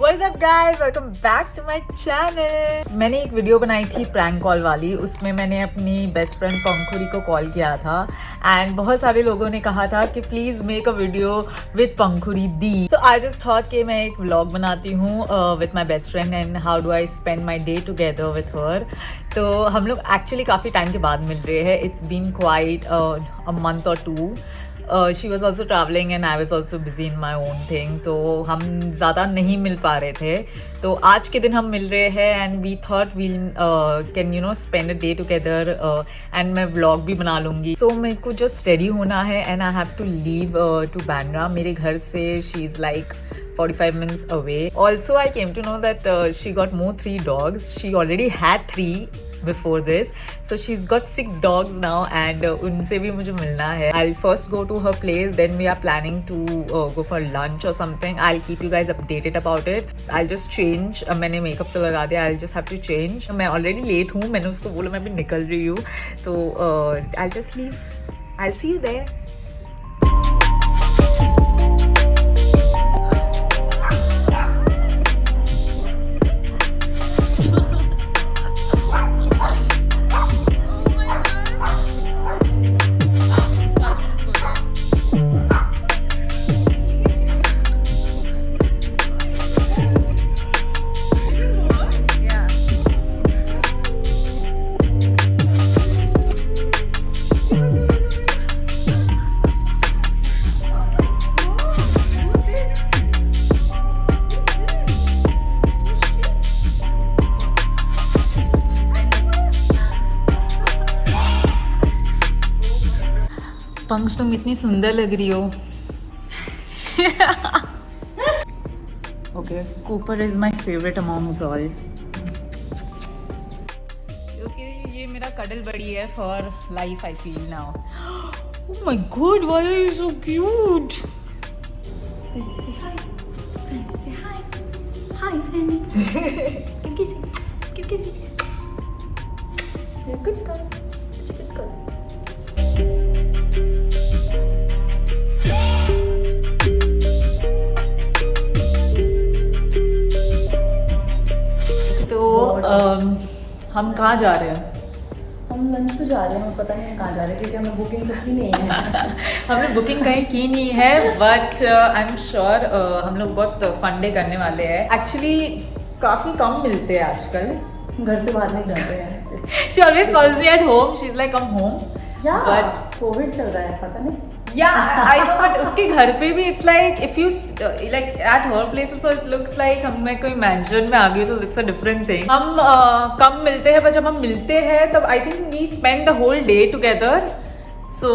What's up guys? Welcome back to my channel. मैंने एक video बनाई थी प्रैंक कॉल वाली, उसमें मैंने अपनी बेस्ट फ्रेंड पंखुड़ी को कॉल किया था एंड बहुत सारे लोगों ने कहा था कि please make a video with Pankhuri the. So I just thought कि मैं एक व्लॉग बनाती हूँ with my best friend and how do I spend my day together with her. तो हम लोग एक्चुअली काफ़ी टाइम के बाद मिल रहे हैं. It's been quite a month or two. She was also travelling and I was also busy in my own thing. तो हम ज़्यादा नहीं मिल पा रहे थे. तो आज के दिन हम मिल रहे हैं and we thought we'll can you know spend a day together एंड मैं व्लॉग भी बना लूँगी. सो मेरे को जस्ट रेडी होना है and I have to leave to Bandra. मेरे घर से she is like 45 minutes away. Also, I came to know that she got more 3 dogs. She already had 3 before this. So she's got 6 dogs now and unse bhi mujhe milna hai. I'll first go to her place, then we are planning to go for lunch or something. I'll keep you guys updated about it. I'll just change. मैंने makeup तो लगा दिया. I'll just have to change. मैं already late हूँ. मैंने उसको बोला मैं भी निकल रही हूँ. तो I'll just leave. I'll see you there. पंक्स तुम इतनी सुंदर लग रही हो. Okay, Cooper is my favourite amongst all. क्योंकि ये मेरा कडल बड़ी है for life I feel now. Oh my God, why are you so cute. Say hi. Fanny, say hi. Hi, Fanny. Give kissy. Give kissy. You're a good girl. Such a good girl. हम कहाँ जा रहे हैं? हम lunch पे जा रहे हैं. पता नहीं हम कहाँ जा रहे हैं क्योंकि हमने बुकिंग तो की नहीं है. हमने बुकिंग कहीं की नहीं है बट आई एम श्योर हम लोग बहुत फन डे करने वाले हैं. एक्चुअली काफ़ी कम मिलते हैं आजकल. घर से बाहर नहीं जाते हैं. She always calls me at home. She is like come home. But Covid चल रहा है, पता नहीं. Yeah, I know, but उसके घर पे भी it's like if you like at her place also it looks like मैं कोई mansion में आ गई तो it's a different thing. हम कम मिलते हैं पर जब हम मिलते हैं तब I think we spend the whole day together. So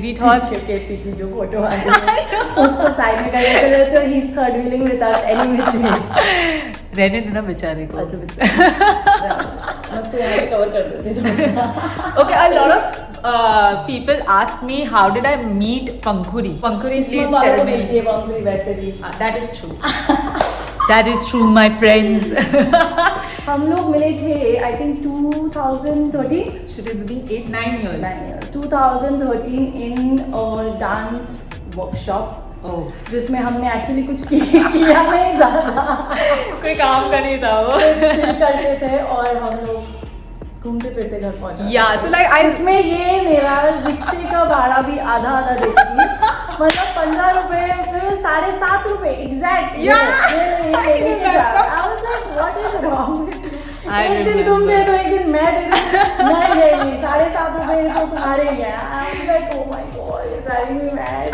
we thought KP की जो फोटो आ रही है उसको साइड में कर देते हैं तो he is third wheeling with us any which ways. रहने देना बेचारे को. अच्छा बेचारे. मैं उसको यहाँ से कवर कर देती हूँ. Okay, a lot of people ask me how did I meet Pankhuri. Pankhuri, please tell me. पंखुड़ी वैसे ही. That is true. That is true, my friends. हम लोग मिले थे I think 2013. Should it be 8-9 years? 2013 in a dance workshop. Oh. जिसमें हमने actually कुछ किया नहीं ज़्यादा. कोई काम का नहीं था वो. चिल करते थे और हम लोग घूमते फिरते घर पहुंचे. Yeah, so like I. इसमें ये मेरा रिक्शे का भाड़ा भी आधा देती. मतलब 15 रुपए उसमें 7.5 रुपए एग्जैक्ट. एक दिन तुम दे दो एक दिन मैं दे दूँ. नहीं 7.5 रुपए तो तुम्हारे ही है.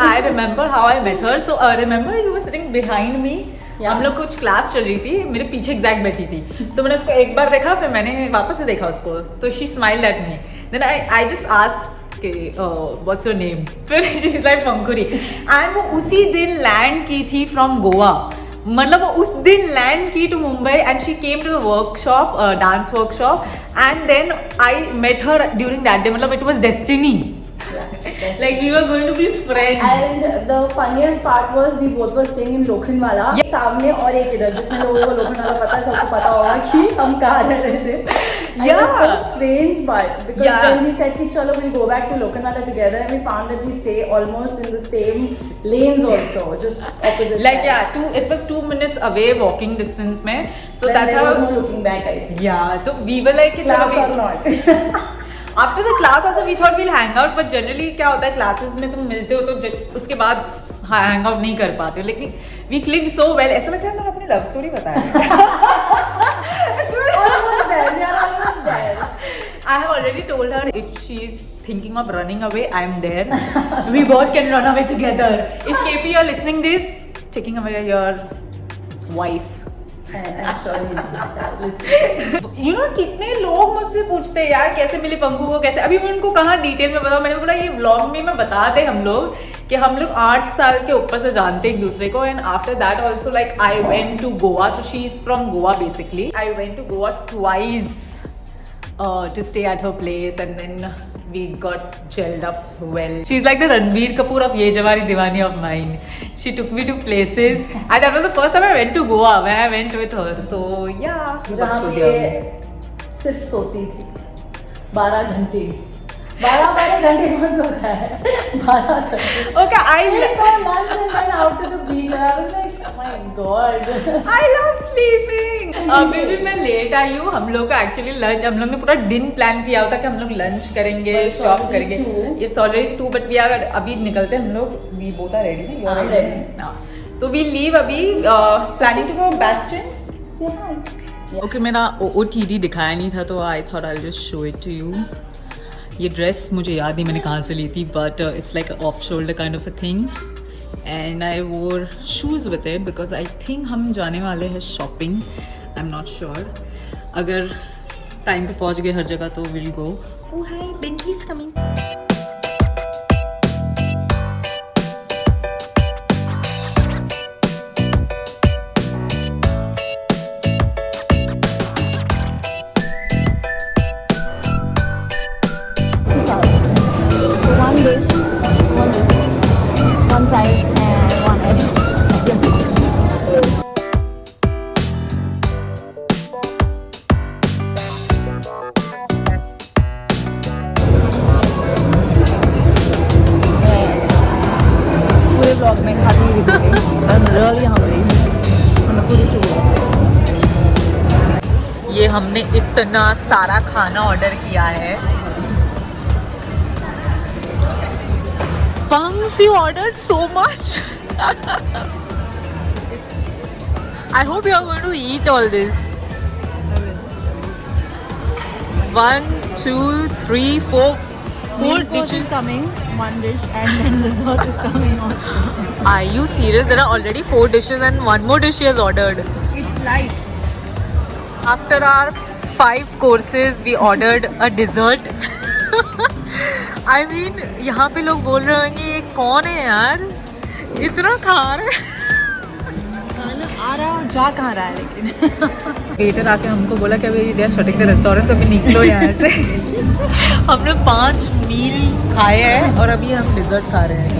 I remember how I met her. So remember you were sitting behind me. हम लोग कुछ क्लास चल रही थी, मेरे पीछे एग्जैक्ट बैठी थी. तो मैंने उसको एक बार देखा फिर मैंने वापस से देखा उसको. तो she smiled at me. Then I just asked what's your name. फिर she is like Pankhuri. And वो उसी दिन लैंड की थी फ्रॉम गोवा. मतलब वो उस दिन लैंड की to Mumbai and she came to workshop, dance workshop. And then I met her during that day. मतलब it was destiny. Like we were going to be friends. And the funniest part was we both were staying in Lokhandwala. सामने और एक इधर. जितने लोगों को लोखंडवाला पता है सबको पता होगा कि हम कहाँ रह रहे थे. And it was so strange, but because Yeah. when we said कि चलो we'll go back to Lokanavala together, and we found that we stay almost in the same lanes also, just opposite. Like side. yeah, it was 2 minutes away walking distance में. So Then that's there was how. no looking back, I think. Yeah, so we were like कि Class चलो or not. After the class also we thought we'll hang out, but generally क्या होता है classes में तुम मिलते हो तो उसके बाद हैंग आउट नहीं कर पाते हो, लेकिन वी क्लिक सो वेल. ऐसा लग रहा है मैंने अपनी लव स्टोरी बताया. Almost there. We are almost there. I have already told her if she is thinking of running away, I am there. We both can run away together. If KP you are listening this, taking away your wife. And I'm sure he's listening. You know कितने लोग मुझसे पूछते हैं यार कैसे मिली पंकु को, कैसे. अभी मैं उनको कहाँ डिटेल में बताऊँ. मैंने बोला ये व्लॉग में मैं बता दे हम लोग कि हम लोग 8 साल के ऊपर से जानते एक दूसरे को. And after that also like I went to Goa, so she is from Goa basically. I went to Goa twice to stay at her place, and then we got gelled up well. She's like the Ranbir Kapoor of Ye Jawari Diwani of mine. She took me to places, and that was the first time I went to Goa when I went with her. So yeah, जहाँ पे सिर्फ सोती थी 12 घंटे. 12 घंटे कौन सोता है? 12 घंटे. Okay, Went for lunch and then out to the beach, and I was like, oh my god. I love sleeping. अभी भी मैं लेट आई हूँ. हम लोग का एक्चुअली लंच, हम लोग ने पूरा दिन प्लान किया होता कि हम लोग लंच करेंगे, But it's शॉप already करेंगे. 2. It's already 2, but we are अभी निकलते हैं हम लोग. We both are ready ना? You are I'm ready. ready. हाँ. तो we leave अभी. Planning to go Bastion. Say hi. Okay मेरा OOTD दिखाया नहीं था तो I thought I just show it to you. ये ड्रेस मुझे याद नहीं मैंने कहाँ से ली थी, but it's like off shoulder kind of a thing. And I wore shoes with it because I think हम जाने वाले हैं शॉपिंग. I am not sure. अगर टाइम पे पहुँच गए हर जगह तो will go. Oh hi, Bentley is coming. One this, one size, and one edge. पूरे ब्लॉग में खाती हुई दिखूंगी. I'm really hungry. I'm a food student. ये हमने इतना सारा खाना ऑर्डर किया है. Punks, you ordered so much. I hope you are going to eat all this. 1, 2, 3, 4 Main course dishes. is coming, one dish, and then dessert is coming also. Are you serious? There are already 4 dishes and one more dish she has ordered. It's light. After our 5 courses, we ordered a dessert. I mean, यहाँ पे लोग बोल रहे होंगे ये कौन है यार, इतना खा रहे. खाना आ रहा और जा कहाँ रहा है लेकिन. वेटर आके हमको बोला कि अभी they are shutting the restaurant, तो अभी निकलो यहाँ से. हमने 5 मील खाए हैं और अभी हम डिजर्ट खा रहे हैं.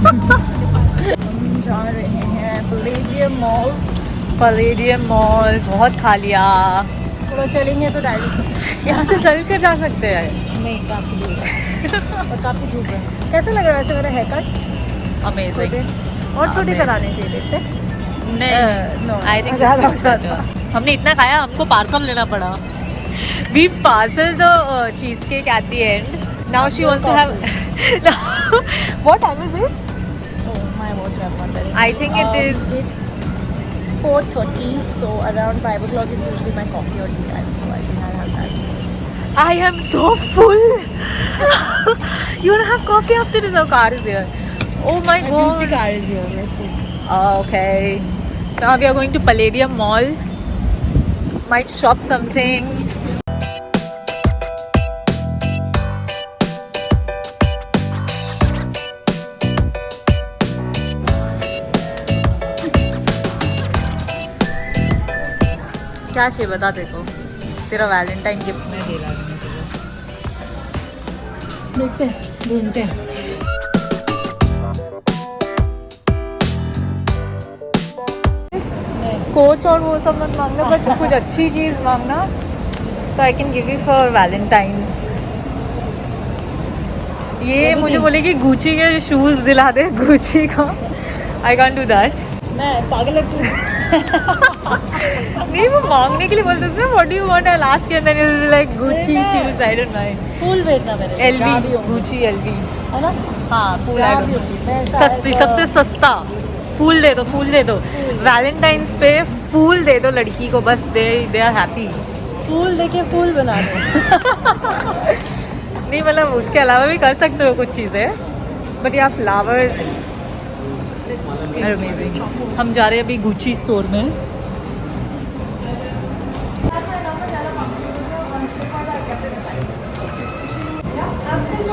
हम जा रहे हैं पैलेडियम मॉल. पैलेडियम मॉल बहुत खा लिया. थोड़ा चलेंगे तो डाइजेस्ट. यहाँ से चल कर जा सकते हैं. नहीं, काफ़ी दूर है और काफ़ी धूप है. कैसा लग रहा है वैसे मेरा हेयर कट? अमेजिंग. और छोटे कराने चाहिए देखते. नहीं, आई थिंक ज़्यादा हो जाता. हमने इतना खाया हमको पार्सल लेना पड़ा. We parcel the cheese cake at the end. Now she wants to have. What time is it? Oh, my watch has not done it. I think it is- It's 4:30, so around 5 o'clock is usually my coffee or tea time. So I think I'll have that. I am so full. You wanna have coffee after this? Our car is here. Oh my My god. beauty car is here. Let's see. Okay. Now we are going to Palladium Mall. Might shop something. क्या चाहिए बता तेरे को, तेरा Valentine gift में दे रहा हूँ तुझे। देखते हैं, ढूंढते हैं। कोच और वो सब मत मांगना, बट कुछ अच्छी चीज़ मांगना, तो I can give you for Valentine's. ये मुझे बोलेगी गुची के शूज़ दिला दे, गुची का। I can't do that. मैं पागल लगती हूँ। नहीं, वो मांगने के लिए बोलते थे what do you want, I ask and then you will be like Gucci shoes, I don't mind. फूल भेजना मेरे लिए, एलवी, जहाँ भी होंगे, गुची एलवी, है ना? हाँ फूल जहाँ आएगा। भी होंगी, मैं शायद, सस्ती, सबसे सस्ता फूल दे दो, फूल दे दो। वैलेंटाइंस पे फूल दे दो लड़की को, बस दे आर हैप्पी। फूल देके फूल बना दो। नहीं मतलब उसके अलावा भी कर सकते हो कुछ चीज़ें, बट या फ्लावर्स आर अमेजिंग। हम जा रहे हैं अभी गुची स्टोर में।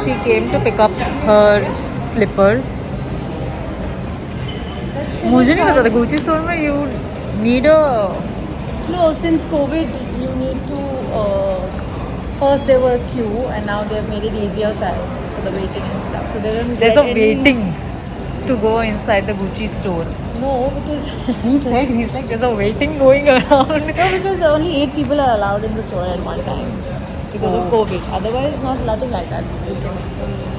She came to pick up her slippers. मुझे नहीं पता था गुची स्टोर में you need a No, since COVID, you need to. First they were queue, and now they have made it easier side for the waiting and stuff. So they don't. there's get a any- waiting to go inside the Gucci store. No, because He said he's like there's a waiting going around. no, because only 8 people are allowed in the store at one time because of Oh. COVID. Otherwise, nothing like that. You can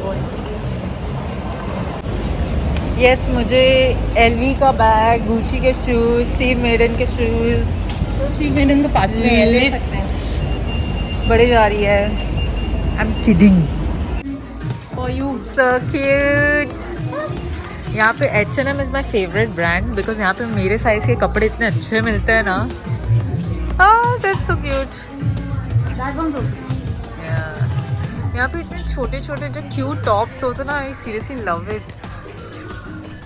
go in. Yes, मुझे LV का bag, Gucci के shoes, Steve maiden के shoes, So Steve Madden के पास में है, ले सकते हैं. बड़ी जा रही है। I'm kidding. For you. So cute. यहाँ पे H&M is my favorite brand because यहाँ पे मेरे साइज के कपड़े इतने अच्छे मिलते हैं ना। Ah, that's so cute. That one's also. Yeah. यहाँ पे इतने छोटे छोटे जो क्यूट टॉप्स होते हैं ना, I seriously love it.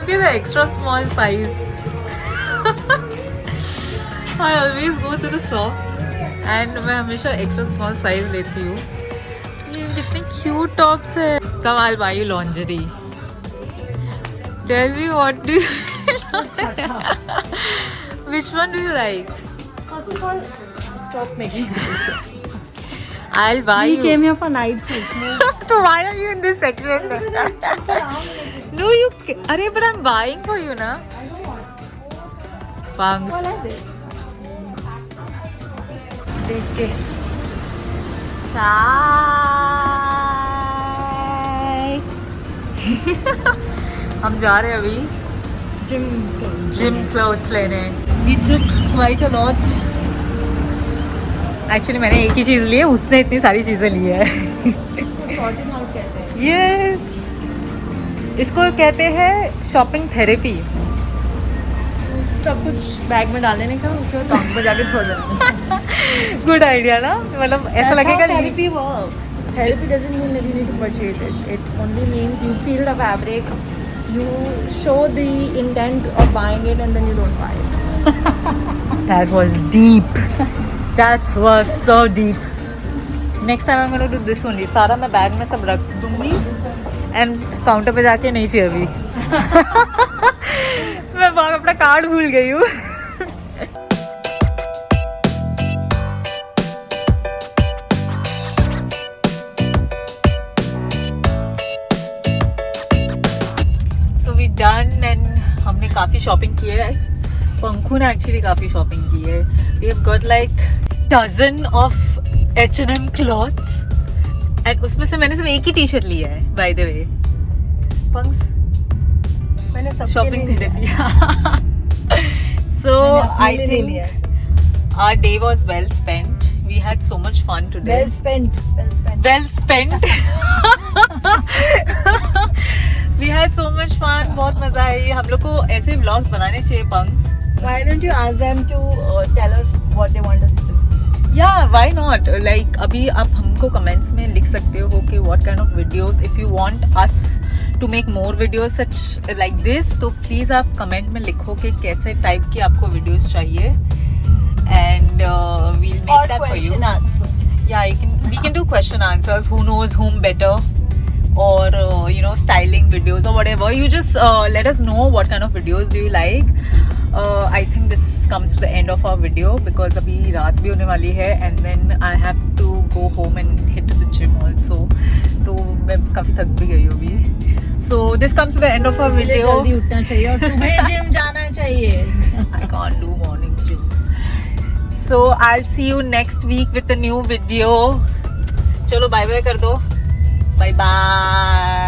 Look at the extra small size. I always go to the shop and मैं हमेशा extra small size लेती हूँ। ये कितने क्यूट टॉप्स है। Come, I'll buy you lingerie. Tell me what do you Which one do you like? First of all, stop making. I'll buy We you. came here for night shoot. No. So why are you in this section? No, you. अरे, but I'm buying for you, na. Punks. What is it? देख के. हम जा रहे हैं अभी gym clothes लेने. We took quite a lot. Actually मैंने एक ही चीज़ ली है, उसने इतनी सारी चीज़ें ली है. Sorting out कहते हैं. यस, इसको कहते हैं शॉपिंग थेरेपी. सब कुछ बैग में डाल देने का, उसके बाद टांग पर जाके छोड़ देना. गुड आइडिया ना, मतलब ऐसा लगेगा therapy works. Therapy doesn't mean that you need to purchase it. It only means you feel the fabric, you show the intent of buying it, and then you don't buy it. That was deep. That was so deep. Next time I'm going to do this only. सारा मैं bag में सब रख दूंगी and counter पे जाके नहीं चाहिए अभी. मैं वहाँ अपना कार्ड भूल गई हूँ. So we done and हमने काफ़ी शॉपिंग की है. पंखू ने एक्चुअली काफ़ी शॉपिंग की है. We have got like dozen of H&M clothes and उसमें से मैंने सिर्फ एक ही टी शर्ट लिया है. By the way, पंक्स मैंने सब shopping therapy. So I think our day was well spent. We had so much fun today. well spent. Well spent. We had so much fun. बहुत मजा आई. हम लोग को ऐसे व्लॉग्स बनाने चाहिए Punk's. Why don't you ask them to tell us what they want us to do? Yeah, why not? Like अभी आप हमको कमेंट्स में लिख सकते हो कि what kind of videos, if you want us to make more videos such like this, तो please आप कमेंट में लिखो कि कैसे टाइप की आपको वीडियोस चाहिए and we'll make that for you. answer. Yeah, we can do question answers. Who knows whom better? Or you know, styling videos or whatever. You just let us know what kind of videos do you like. I think this comes to the end of our video because अभी रात भी होने वाली है and then I have to go home and hit to the gym also. तो मैं काफ़ी थक भी गई हूँ अभी. So this comes to the end of our इसलिए वीडियो. जल्दी उठना चाहिए और सुबह जिम जाना चाहिए. I can't do morning gym. So I'll see you next week with a new video. चलो बाय बाय कर दो. Bye bye.